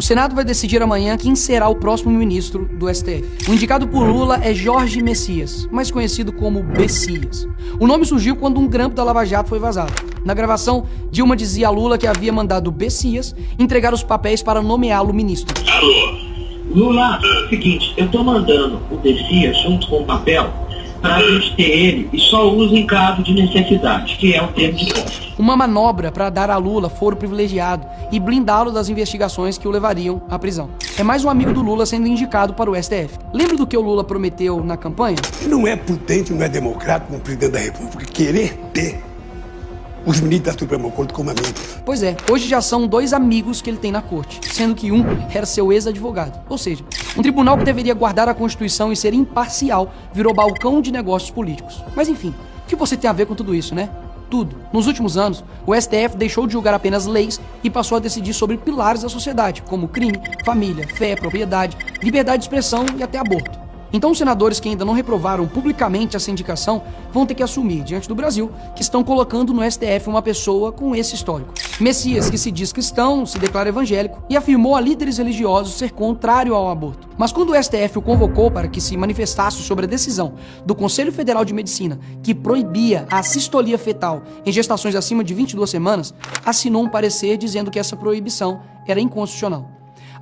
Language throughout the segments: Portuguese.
O Senado vai decidir amanhã quem será o próximo ministro do STF. O indicado por Lula é Jorge Messias, mais conhecido como Bessias. O nome surgiu quando um grampo da Lava Jato foi vazado. Na gravação, Dilma dizia a Lula que havia mandado Bessias entregar os papéis para nomeá-lo ministro. Alô, Lula, seguinte, eu tô mandando o Bessias junto com o papel para a gente ter ele e só usa em caso de necessidade, que é o termo de posse. Uma manobra para dar a Lula foro privilegiado e blindá-lo das investigações que o levariam à prisão. É mais um amigo do Lula sendo indicado para o STF. Lembra do que o Lula prometeu na campanha? Não é prudente, não é democrático um presidente da República querer ter os ministros da Suprema Corte como amigos. Pois é, hoje já são 2 amigos que ele tem na corte, sendo que um era seu ex-advogado. Ou seja, um tribunal que deveria guardar a Constituição e ser imparcial virou balcão de negócios políticos. Mas enfim, o que você tem a ver com tudo isso, né? Tudo. Nos últimos anos, o STF deixou de julgar apenas leis e passou a decidir sobre pilares da sociedade, como crime, família, fé, propriedade, liberdade de expressão e até aborto. Então os senadores que ainda não reprovaram publicamente essa indicação vão ter que assumir, diante do Brasil, que estão colocando no STF uma pessoa com esse histórico. Messias, que se diz cristão, se declara evangélico e afirmou a líderes religiosos ser contrário ao aborto. Mas quando o STF o convocou para que se manifestasse sobre a decisão do Conselho Federal de Medicina que proibia a sistolia fetal em gestações acima de 22 semanas, assinou um parecer dizendo que essa proibição era inconstitucional.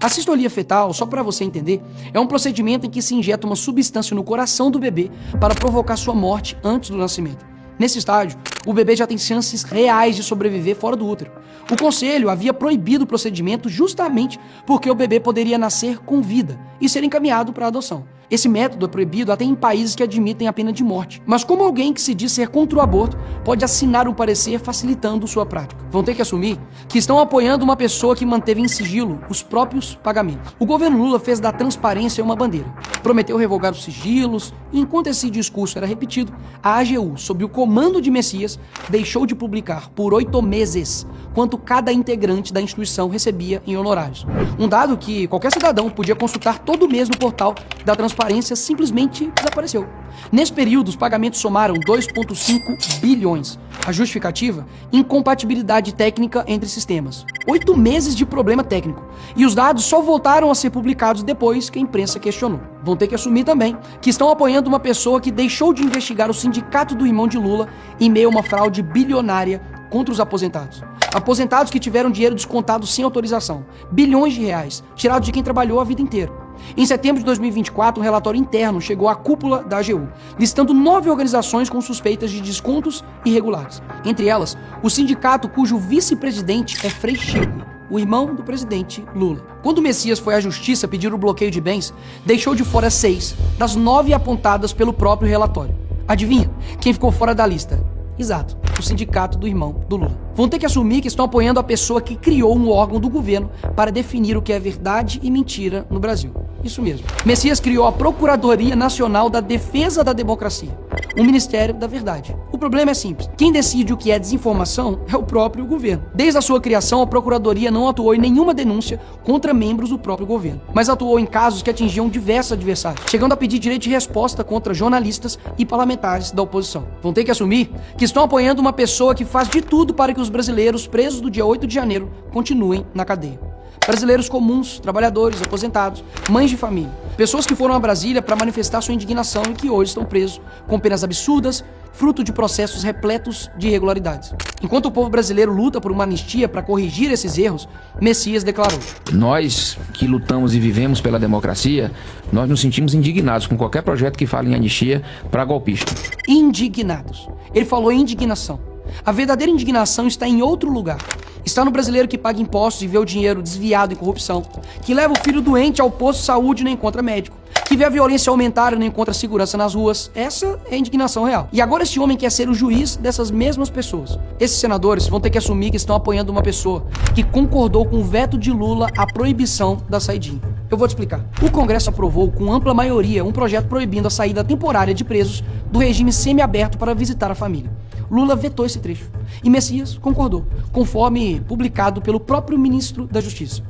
A sistolia fetal, só para você entender, é um procedimento em que se injeta uma substância no coração do bebê para provocar sua morte antes do nascimento. Nesse estágio, o bebê já tem chances reais de sobreviver fora do útero. O conselho havia proibido o procedimento justamente porque o bebê poderia nascer com vida e ser encaminhado para a adoção. Esse método é proibido até em países que admitem a pena de morte. Mas como alguém que se diz ser contra o aborto pode assinar um parecer facilitando sua prática? Vão ter que assumir que estão apoiando uma pessoa que manteve em sigilo os próprios pagamentos. O governo Lula fez da transparência uma bandeira. Prometeu revogar os sigilos e enquanto esse discurso era repetido, a AGU, sob o comando de Messias, deixou de publicar por 8 meses quanto cada integrante da instituição recebia em honorários. Um dado que qualquer cidadão podia consultar todo mês no portal da transparência simplesmente desapareceu. Nesse período, os pagamentos somaram 2,5 bilhões. A justificativa? Incompatibilidade técnica entre sistemas. 8 meses de problema técnico. E os dados só voltaram a ser publicados depois que a imprensa questionou. Vão ter que assumir também que estão apoiando uma pessoa que deixou de investigar o sindicato do irmão de Lula em meio a uma fraude bilionária contra os aposentados. Aposentados que tiveram dinheiro descontado sem autorização. Bilhões de reais, tirados de quem trabalhou a vida inteira. Em setembro de 2024, um relatório interno chegou à cúpula da AGU, listando 9 organizações com suspeitas de descontos irregulares. Entre elas, o sindicato cujo vice-presidente é Frei Chico, o irmão do presidente Lula. Quando o Messias foi à justiça pedir o bloqueio de bens, deixou de fora 6 das 9 apontadas pelo próprio relatório. Adivinha quem ficou fora da lista? Exato, o sindicato do irmão do Lula. Vão ter que assumir que estão apoiando a pessoa que criou um órgão do governo para definir o que é verdade e mentira no Brasil. Isso mesmo. Messias criou a Procuradoria Nacional da Defesa da Democracia, o Ministério da Verdade. O problema é simples. Quem decide o que é desinformação é o próprio governo. Desde a sua criação, a Procuradoria não atuou em nenhuma denúncia contra membros do próprio governo, mas atuou em casos que atingiam diversos adversários, chegando a pedir direito de resposta contra jornalistas e parlamentares da oposição. Vão ter que assumir que estão apoiando uma pessoa que faz de tudo para que os brasileiros presos do dia 8 de janeiro continuem na cadeia. Brasileiros comuns, trabalhadores, aposentados, mães de família. Pessoas que foram a Brasília para manifestar sua indignação e que hoje estão presos com penas absurdas, fruto de processos repletos de irregularidades. Enquanto o povo brasileiro luta por uma anistia para corrigir esses erros, Messias declarou: nós que lutamos e vivemos pela democracia, nós nos sentimos indignados com qualquer projeto que fale em anistia para golpista. Indignados. Ele falou indignação. A verdadeira indignação está em outro lugar. Está no brasileiro que paga impostos e vê o dinheiro desviado em corrupção, que leva o filho doente ao posto de saúde e não encontra médico, que vê a violência aumentar e não encontra segurança nas ruas. Essa é a indignação real. E agora esse homem quer ser o juiz dessas mesmas pessoas. Esses senadores vão ter que assumir que estão apoiando uma pessoa que concordou com o veto de Lula à proibição da saidinha. Eu vou te explicar. O Congresso aprovou com ampla maioria um projeto proibindo a saída temporária de presos do regime semiaberto para visitar a família. Lula vetou esse trecho e Messias concordou, conforme publicado pelo próprio ministro da Justiça.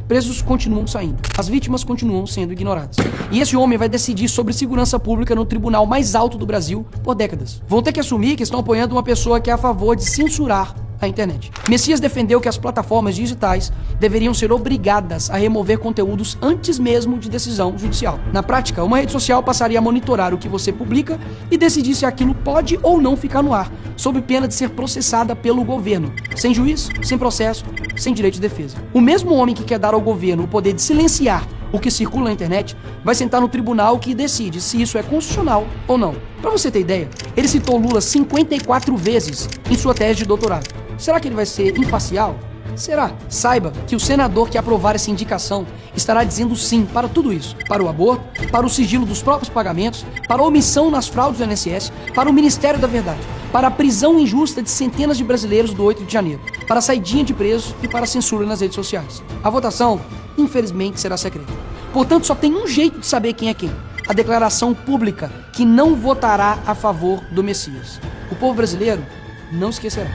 Presos continuam saindo, as vítimas continuam sendo ignoradas. E esse homem vai decidir sobre segurança pública no tribunal mais alto do Brasil por décadas. Vão ter que assumir que estão apoiando uma pessoa que é a favor de censurar a a internet. Messias defendeu que as plataformas digitais deveriam ser obrigadas a remover conteúdos antes mesmo de decisão judicial. Na prática, uma rede social passaria a monitorar o que você publica e decidir se aquilo pode ou não ficar no ar, sob pena de ser processada pelo governo, sem juiz, sem processo, sem direito de defesa. O mesmo homem que quer dar ao governo o poder de silenciar o que circula na internet vai sentar no tribunal que decide se isso é constitucional ou não. Para você ter ideia, ele citou Lula 54 vezes em sua tese de doutorado. Será que ele vai ser imparcial? Será? Saiba que o senador que aprovar essa indicação estará dizendo sim para tudo isso. Para o aborto, para o sigilo dos próprios pagamentos, para a omissão nas fraudes do INSS, para o Ministério da Verdade, para a prisão injusta de centenas de brasileiros do 8 de janeiro, para a saidinha de presos e para a censura nas redes sociais. A votação, infelizmente, será secreta. Portanto, só tem um jeito de saber quem é quem. A declaração pública que não votará a favor do Messias. O povo brasileiro não esquecerá.